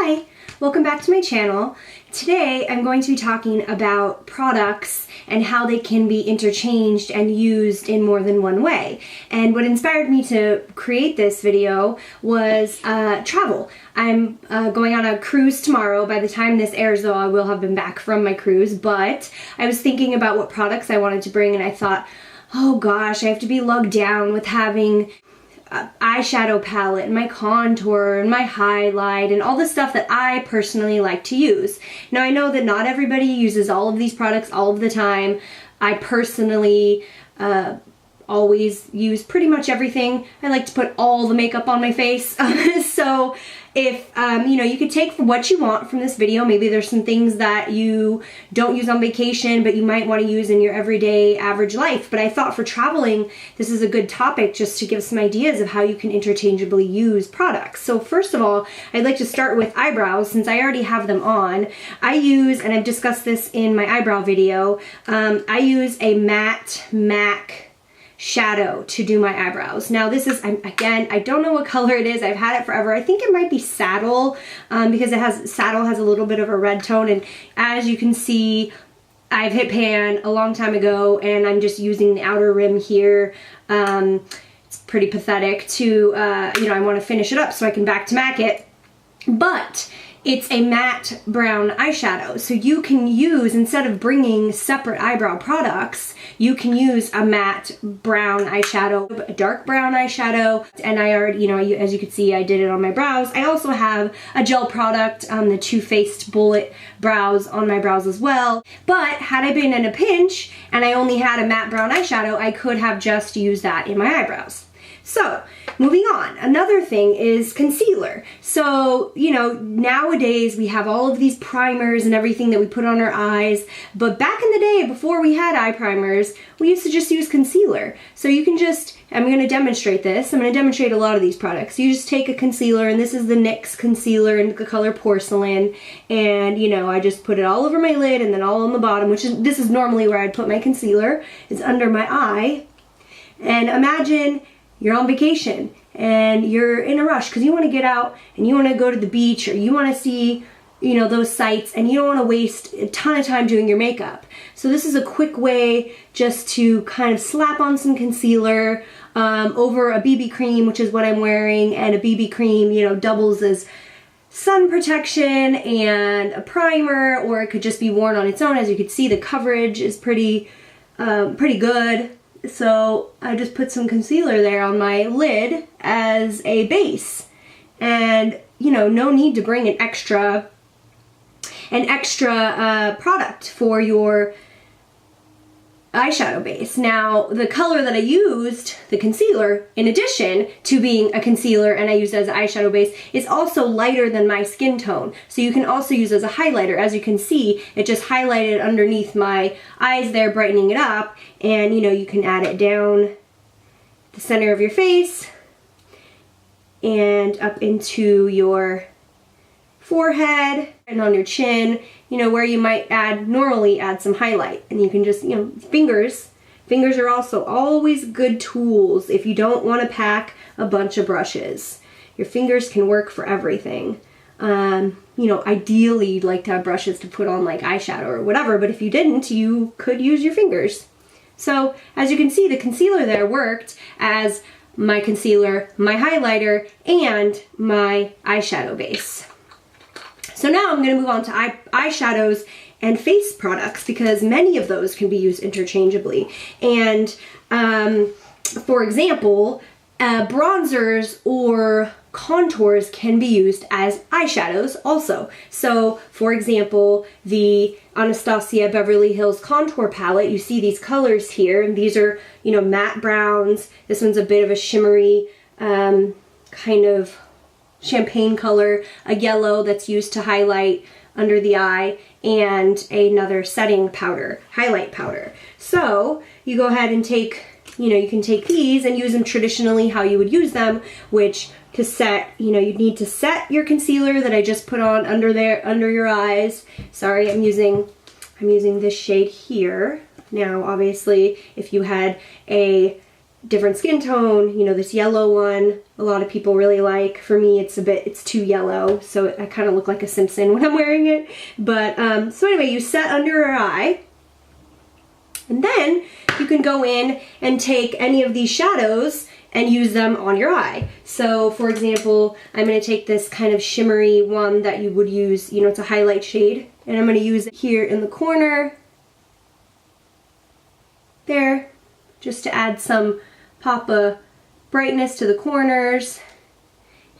Hi, welcome back to my channel. Today I'm going to be talking about products and how they can be interchanged and used in more than one way. And what inspired me to create this video was travel. I'm going on a cruise tomorrow. By the time this airs though, I will have been back from my cruise, but I was thinking about what products I wanted to bring and I thought, oh gosh, I have to be lugged down with having eyeshadow palette and my contour and my highlight and all the stuff that I personally like to use. Now I know that not everybody uses all of these products all of the time. I personally always use pretty much everything. I like to put all the makeup on my face. So if, you could take what you want from this video. Maybe there's some things that you don't use on vacation, but you might want to use in your everyday average life. But I thought for traveling, this is a good topic just to give some ideas of how you can interchangeably use products. So first of all, I'd like to start with eyebrows since I already have them on. I use, and I've discussed this in my eyebrow video, I use a matte MAC shadow to do my eyebrows. Now this is, again, I don't know what color it is. I've had it forever. I think it might be Saddle because Saddle has a little bit of a red tone, and as you can see, I've hit pan a long time ago and I'm just using the outer rim here. It's pretty pathetic to, I want to finish it up so I can back to MAC it, but it's a matte brown eyeshadow. So you can use, instead of bringing separate eyebrow products, you can use a matte brown eyeshadow, a dark brown eyeshadow, and I already, as you can see, I did it on my brows. I also have a gel product, the Too Faced Bullet Brows on my brows as well. But had I been in a pinch and I only had a matte brown eyeshadow, I could have just used that in my eyebrows. So, moving on, another thing is concealer. So, nowadays we have all of these primers and everything that we put on our eyes, but back in the day, before we had eye primers, we used to just use concealer. So you can just, I'm going to demonstrate this, I'm going to demonstrate a lot of these products. You just take a concealer, and this is the NYX concealer in the color Porcelain, and I just put it all over my lid and then all on the bottom, this is normally where I'd put my concealer, is under my eye. And imagine you're on vacation and you're in a rush because you want to get out and you want to go to the beach, or you want to see, those sights, and you don't want to waste a ton of time doing your makeup. So this is a quick way just to kind of slap on some concealer over a BB cream, which is what I'm wearing, and a BB cream, doubles as sun protection and a primer, or it could just be worn on its own. As you can see, the coverage is pretty good. So I just put some concealer there on my lid as a base, and no need to bring an extra product for your eyeshadow base. Now the color that I used, the concealer, in addition to being a concealer and I used as an eyeshadow base, is also lighter than my skin tone. So you can also use as a highlighter. As you can see, it just highlighted underneath my eyes there, brightening it up, and you can add it down the center of your face and up into your forehead and on your chin, where you might normally add some highlight. And you can just, fingers are also always good tools if you don't want to pack a bunch of brushes. Your fingers can work for everything. Ideally you'd like to have brushes to put on like eyeshadow or whatever, but if you didn't, you could use your fingers. So as you can see, the concealer there worked as my concealer, my highlighter, and my eyeshadow base. So now I'm going to move on to eyeshadows and face products, because many of those can be used interchangeably. And for example, bronzers or contours can be used as eyeshadows also. So for example, the Anastasia Beverly Hills contour palette, you see these colors here, and these are, matte browns. This one's a bit of a shimmery kind of champagne color, a yellow that's used to highlight under the eye, and another setting powder, highlight powder. So you go ahead and take, you can take these and use them traditionally how you would use them, which to set, you'd need to set your concealer that I just put on under your eyes. Sorry, I'm using this shade here. Now obviously if you had a different skin tone. You know, this yellow one, a lot of people really like. For me, it's too yellow, so I kind of look like a Simpson when I'm wearing it. But, so anyway, you set under your eye, and then you can go in and take any of these shadows and use them on your eye. So, for example, I'm going to take this kind of shimmery one that you would use, you know, it's a highlight shade, and I'm going to use it here in the corner, there, just to add some pop of brightness to the corners.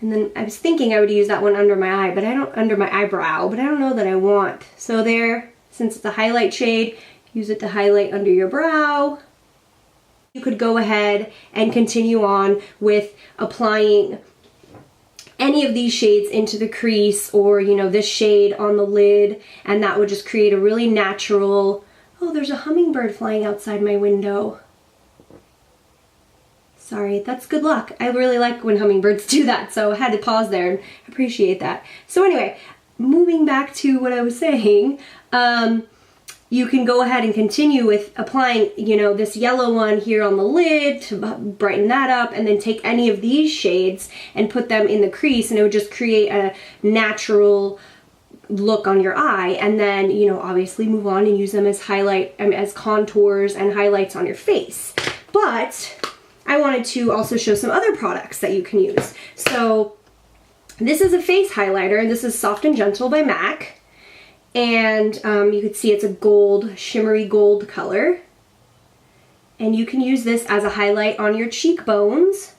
And then I was thinking I would use that one under my eye, but under my eyebrow, but I don't know that I want. So there, since it's a highlight shade, use it to highlight under your brow. You could go ahead and continue on with applying any of these shades into the crease, or, you know, this shade on the lid, and that would just create a really natural, oh, there's a hummingbird flying outside my window. Sorry, that's good luck. I really like when hummingbirds do that, so I had to pause there and appreciate that. So anyway, moving back to what I was saying, you can go ahead and continue with applying, you know, this yellow one here on the lid to brighten that up, and then take any of these shades and put them in the crease, and it would just create a natural look on your eye. And then, you know, obviously move on and use them as as contours and highlights on your face. But I wanted to also show some other products that you can use. So this is a face highlighter, and this is Soft and Gentle by MAC. And you can see it's a gold, shimmery gold color. And you can use this as a highlight on your cheekbones,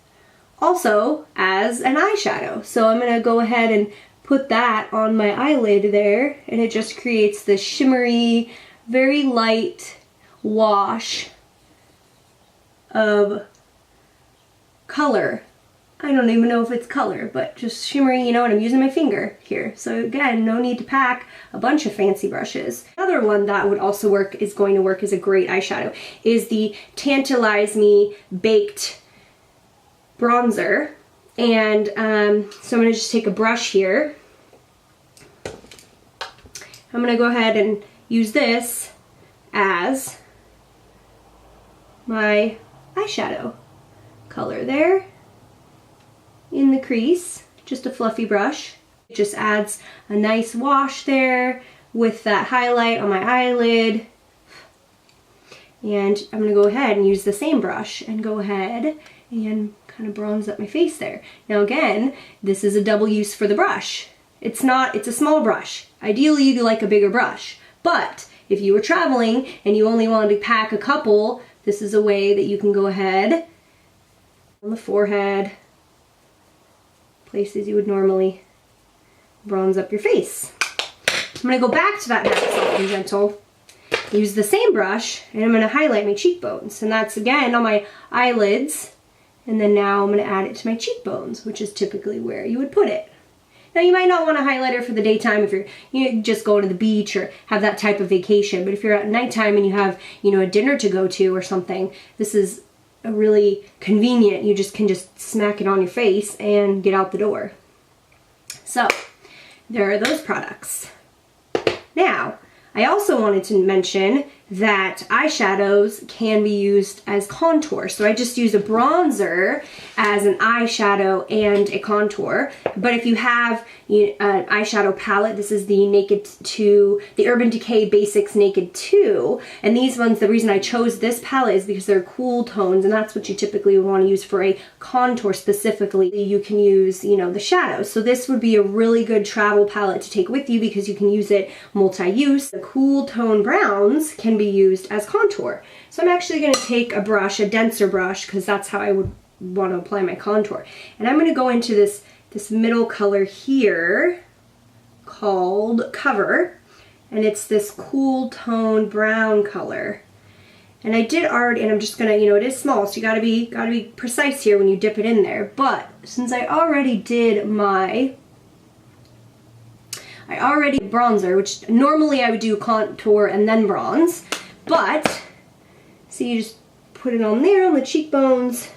also as an eyeshadow. So I'm gonna go ahead and put that on my eyelid there, and it just creates this shimmery, very light wash of color. I don't even know if it's color, but just shimmery, you know, and I'm using my finger here. So again, no need to pack a bunch of fancy brushes. Another one that would also is going to work as a great eyeshadow is the Tantalize Me Baked Bronzer. And so I'm gonna just take a brush here. I'm gonna go ahead and use this as my eyeshadow color there in the crease, just a fluffy brush. It just adds a nice wash there with that highlight on my eyelid. And I'm gonna go ahead and use the same brush and go ahead and kind of bronze up my face there. Now again, this is a double use for the brush. It's a small brush. Ideally you'd like a bigger brush, but if you were traveling and you only wanted to pack a couple, this is a way that you can go ahead on the forehead, places you would normally bronze up your face. I'm gonna go back to that MAC Soft and Gentle, use the same brush, and I'm gonna highlight my cheekbones. And that's again on my eyelids, and then now I'm gonna add it to my cheekbones, which is typically where you would put it. Now you might not want a highlighter for the daytime if you're just going to the beach or have that type of vacation, but if you're at nighttime and you have, you know, a dinner to go to or something, this is a really convenient. You can just smack it on your face and get out the door. So there are those products. Now, I also wanted to mention that eyeshadows can be used as contour. So I just use a bronzer as an eyeshadow and a contour. But if you have an eyeshadow palette, this is the the Urban Decay Basics Naked 2. And these ones, the reason I chose this palette is because they're cool tones, and that's what you typically would want to use for a contour specifically. You can use, you know, the shadows. So this would be a really good travel palette to take with you because you can use it multi-use. The cool tone browns can be used as contour. So I'm actually going to take a brush, a denser brush, because that's how I would want to apply my contour. And I'm going to go into this middle color here called Cover, and it's this cool tone brown color. And I did already, and I'm just gonna, you know, it is small, so you gotta be precise here when you dip it in there. But since I already did bronzer, which normally I would do contour and then bronze, but so you just put it on there on the cheekbones.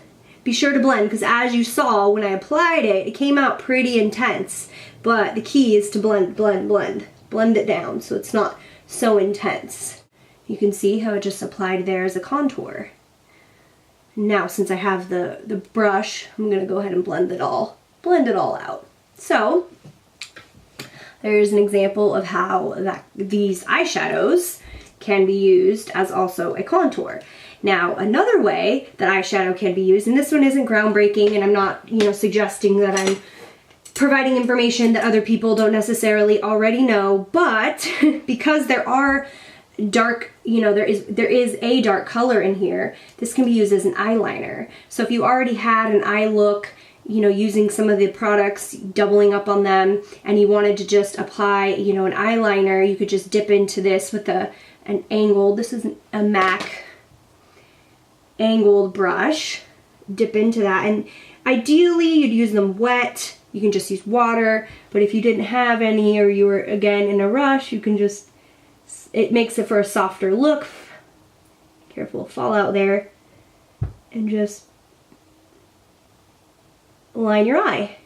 Be sure to blend, because as you saw when I applied it, it came out pretty intense. But the key is to blend it down so it's not so intense. You can see how it just applied there as a contour. Now, since I have the brush, I'm gonna go ahead and blend it all out. So, there's an example of how these eyeshadows can be used as also a contour. Now, another way that eyeshadow can be used, and this one isn't groundbreaking, and I'm not, suggesting that I'm providing information that other people don't necessarily already know, but because there are dark, there is a dark color in here, this can be used as an eyeliner. So if you already had an eye look, using some of the products, doubling up on them, and you wanted to just apply, an eyeliner, you could just dip into this with an angled, this is a MAC angled brush, dip into that, and ideally you'd use them wet. You can just use water, but if you didn't have any or you were again in a rush, you can just, it makes it for a softer look. Careful fallout there, and just line your eye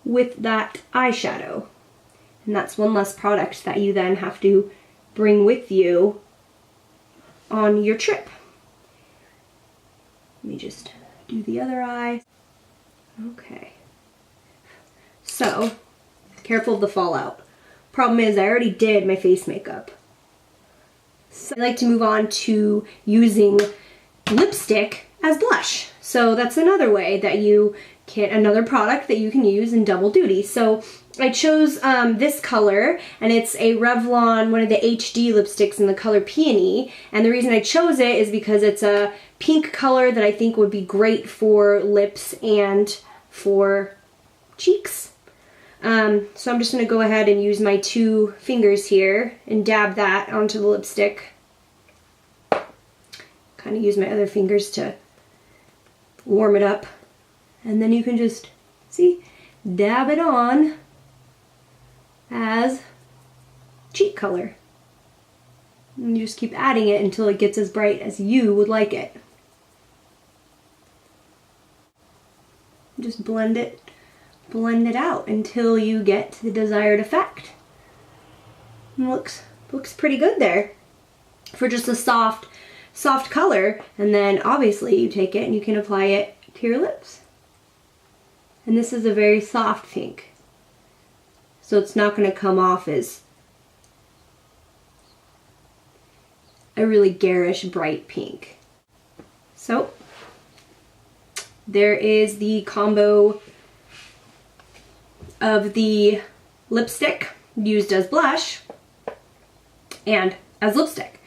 with that eyeshadow. And that's one less product that you then have to bring with you on your trip. Let me just do the other eye. Okay. So, careful of the fallout. Problem is, I already did my face makeup. So I like to move on to using lipstick as blush. So that's another way that you can, another product that you can use in double duty. So I chose this color, and it's a Revlon, one of the HD lipsticks in the color Peony. And the reason I chose it is because it's a pink color that I think would be great for lips and for cheeks. So I'm just going to go ahead and use my 2 fingers here and dab that onto the lipstick. Kind of use my other fingers to warm it up. And then you can just, see, dab it on as cheek color. And you just keep adding it until it gets as bright as you would like it. Just blend it out until you get the desired effect. And looks pretty good there for just a soft color. And then obviously you take it and you can apply it to your lips. And this is a very soft pink, so it's not going to come off as a really garish bright pink. So there is the combo of the lipstick used as blush and as lipstick.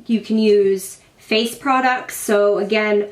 You can use face products, so again,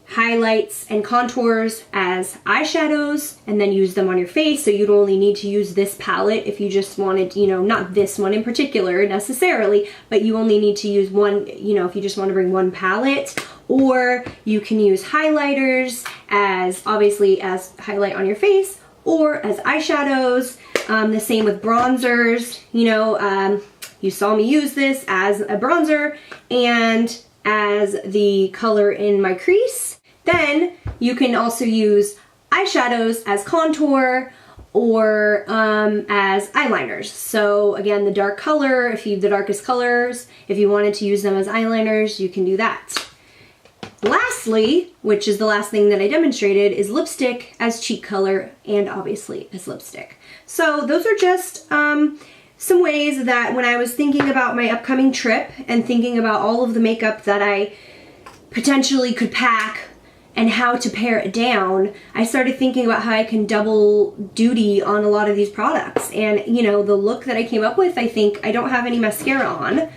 highlights and contours as eyeshadows, and then use them on your face. So you'd only need to use this palette if you just wanted, not this one in particular necessarily, but you only need to use one, if you just want to bring one palette. Or you can use highlighters as, obviously, as highlight on your face, or as eyeshadows. The same with bronzers. You saw me use this as a bronzer and as the color in my crease. Then you can also use eyeshadows as contour or as eyeliners. So again, the dark color, if you have the darkest colors, if you wanted to use them as eyeliners, you can do that. Lastly, which is the last thing that I demonstrated, is lipstick as cheek color and obviously as lipstick. So those are just some ways that when I was thinking about my upcoming trip and thinking about all of the makeup that I potentially could pack and how to pare it down, I started thinking about how I can double duty on a lot of these products. And the look that I came up with, I think I don't have any mascara on.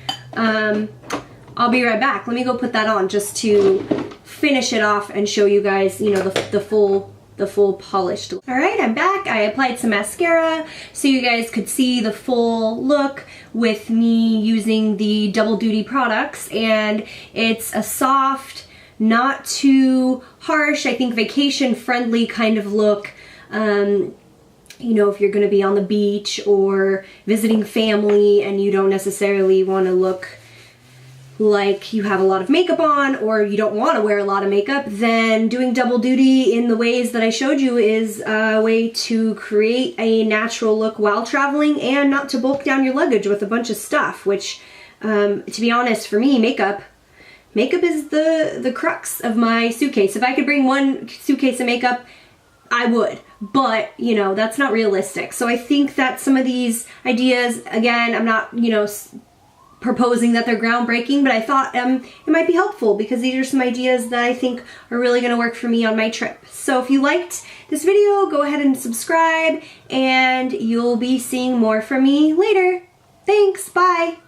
I'll be right back. Let me go put that on just to finish it off and show you guys, the full polished look. All right, I'm back. I applied some mascara so you guys could see the full look with me using the double duty products, and it's a soft, not too harsh, I think vacation friendly kind of look. If you're gonna be on the beach or visiting family and you don't necessarily wanna look like you have a lot of makeup on, or you don't want to wear a lot of makeup, then doing double duty in the ways that I showed you is a way to create a natural look while traveling and not to bulk down your luggage with a bunch of stuff, which, to be honest, for me, makeup makeup is the crux of my suitcase. If I could bring one suitcase of makeup, I would, but you know, that's not realistic. So I think that some of these ideas, again, I'm not, you know, proposing that they're groundbreaking, but I thought it might be helpful because these are some ideas that I think are really going to work for me on my trip. So if you liked this video, go ahead and subscribe, and you'll be seeing more from me later. Thanks, bye!